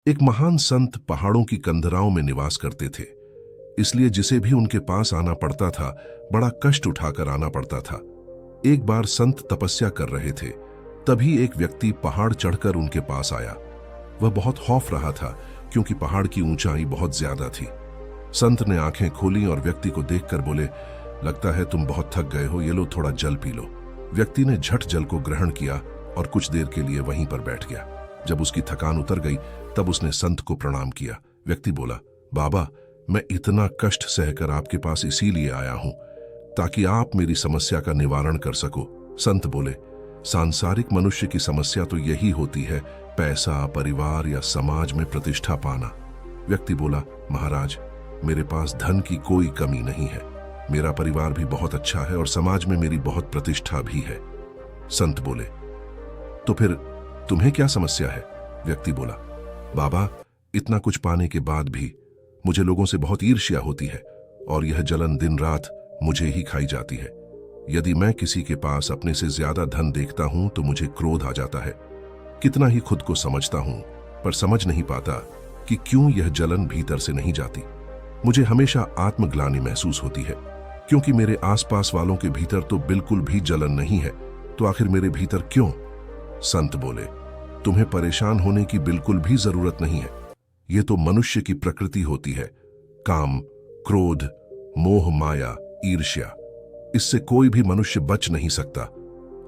एक महान संत पहाड़ों की कंदराओं में निवास करते थे, इसलिए जिसे भी उनके पास आना पड़ता था बड़ा कष्ट उठाकर आना पड़ता था। एक बार संत तपस्या कर रहे थे, तभी एक व्यक्ति पहाड़ चढ़कर उनके पास आया। वह बहुत खौफ रहा था क्योंकि पहाड़ की ऊंचाई बहुत ज्यादा थी। संत ने आंखें खोली और व्यक्ति को देखकर बोले, लगता है तुम बहुत थक गए हो, ये लो थोड़ा जल पी लो। व्यक्ति ने झट जल को ग्रहण किया और कुछ देर के लिए वहीं पर बैठ गया। जब उसकी थकान उतर गई तब उसने संत को प्रणाम किया। व्यक्ति बोला, बाबा, मैं इतना कष्ट सहकर आपके पास इसीलिए आया हूं ताकि आप मेरी समस्या का निवारण कर सको। संत बोले, सांसारिक मनुष्य की समस्या तो यही होती है, पैसा, परिवार या समाज में प्रतिष्ठा पाना। व्यक्ति बोला, महाराज, मेरे पास धन की कोई कमी नहीं है, मेरा परिवार भी बहुत अच्छा है और समाज में मेरी बहुत प्रतिष्ठा भी है। संत बोले, तो फिर तुम्हें क्या समस्या है? व्यक्ति बोला, बाबा, इतना कुछ पाने के बाद भी मुझे लोगों से बहुत ईर्ष्या होती है और यह जलन दिन रात मुझे ही खाई जाती है। यदि मैं किसी के पास अपने से ज्यादा धन देखता हूं तो मुझे क्रोध आ जाता है। कितना ही खुद को समझता हूं पर समझ नहीं पाता कि क्यों यह जलन भीतर से नहीं जाती। मुझे हमेशा आत्मग्लानि महसूस होती है क्योंकि मेरे आसपास वालों के भीतर तो बिल्कुल भी जलन नहीं है, तो आखिर मेरे भीतर क्यों? संत बोले, तुम्हें परेशान होने की बिल्कुल भी जरूरत नहीं है। यह तो मनुष्य की प्रकृति होती है, काम, क्रोध, मोह, माया, ईर्ष्या। इससे कोई भी मनुष्य बच नहीं सकता।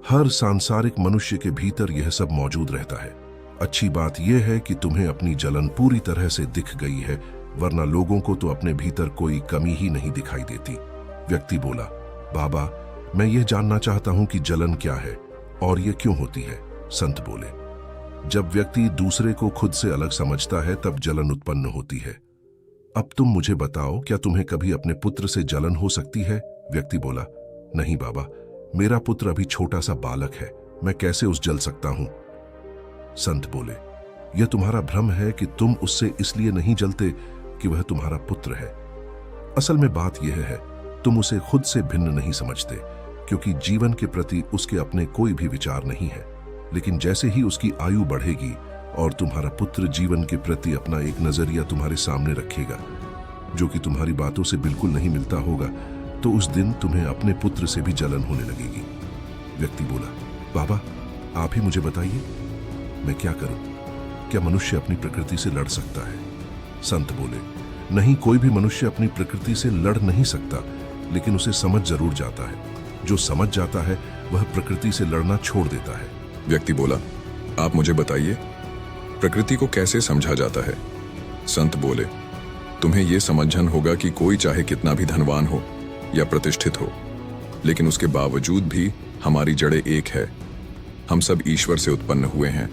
हर सांसारिक मनुष्य के भीतर यह सब मौजूद रहता है। अच्छी बात यह है कि तुम्हें अपनी जलन पूरी तरह से दिख गई है, वरना लोगों को तो अपने भीतर कोई कमी ही नहीं दिखाई देती। व्यक्ति बोला, बाबा, मैं यह जानना चाहता हूं कि जलन क्या है और यह क्यों होती है। संत बोले, जब व्यक्ति दूसरे को खुद से अलग समझता है तब जलन उत्पन्न होती है। अब तुम मुझे बताओ, क्या तुम्हें कभी अपने पुत्र से जलन हो सकती है? व्यक्ति बोला, नहीं बाबा, मेरा पुत्र अभी छोटा सा बालक है, मैं कैसे उस जल सकता हूं? संत बोले, यह तुम्हारा भ्रम है कि तुम उससे इसलिए नहीं जलते कि वह तुम्हारा पुत्र है। असल में बात यह है, तुम उसे खुद से भिन्न नहीं समझते क्योंकि जीवन के प्रति उसके अपने कोई भी विचार नहीं है। लेकिन जैसे ही उसकी आयु बढ़ेगी और तुम्हारा पुत्र जीवन के प्रति अपना एक नजरिया तुम्हारे सामने रखेगा जो कि तुम्हारी बातों से बिल्कुल नहीं मिलता होगा, तो उस दिन तुम्हें अपने पुत्र से भी जलन होने लगेगी। व्यक्ति बोला, बाबा, आप ही मुझे बताइए, मैं क्या करूं? क्या मनुष्य अपनी प्रकृति से लड़ सकता है? संत बोले, नहीं, कोई भी मनुष्य अपनी प्रकृति से लड़ नहीं सकता, लेकिन उसे समझ जरूर जाता है। जो समझ जाता है वह प्रकृति से लड़ना छोड़ देता है। व्यक्ति बोला, आप मुझे बताइए, प्रकृति को कैसे समझा जाता है? संत बोले, तुम्हें यह समझन होगा कि कोई चाहे कितना भी धनवान हो या प्रतिष्ठित हो, लेकिन उसके बावजूद भी हमारी जड़ें एक है। हम सब ईश्वर से उत्पन्न हुए हैं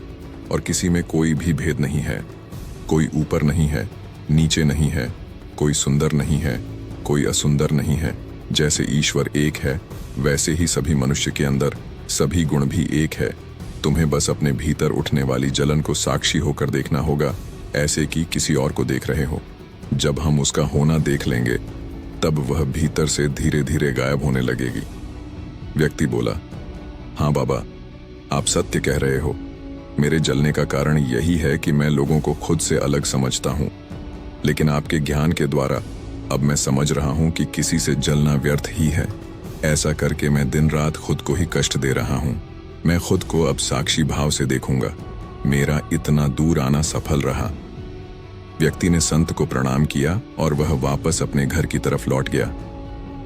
और किसी में कोई भी भेद नहीं है। कोई ऊपर नहीं है, नीचे नहीं है, कोई सुंदर नहीं है, कोई असुंदर नहीं है। जैसे ईश्वर एक है, वैसे ही सभी मनुष्य के अंदर सभी गुण भी एक है। तुम्हें बस अपने भीतर उठने वाली जलन को साक्षी होकर देखना होगा, ऐसे कि किसी और को देख रहे हो। जब हम उसका होना देख लेंगे तब वह भीतर से धीरे धीरे गायब होने लगेगी। व्यक्ति बोला, हाँ बाबा, आप सत्य कह रहे हो। मेरे जलने का कारण यही है कि मैं लोगों को खुद से अलग समझता हूँ, लेकिन आपके ज्ञान के द्वारा अब मैं समझ रहा हूँ कि किसी से जलना व्यर्थ ही है। ऐसा करके मैं दिन रात खुद को ही कष्ट दे रहा हूँ। मैं खुद को अब साक्षी भाव से देखूंगा। मेरा इतना दूर आना सफल रहा। व्यक्ति ने संत को प्रणाम किया और वह वापस अपने घर की तरफ लौट गया।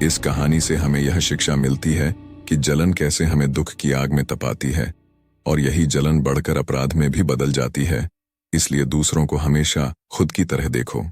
इस कहानी से हमें यह शिक्षा मिलती है कि जलन कैसे हमें दुख की आग में तपाती है और यही जलन बढ़कर अपराध में भी बदल जाती है। इसलिए दूसरों को हमेशा खुद की तरह देखो।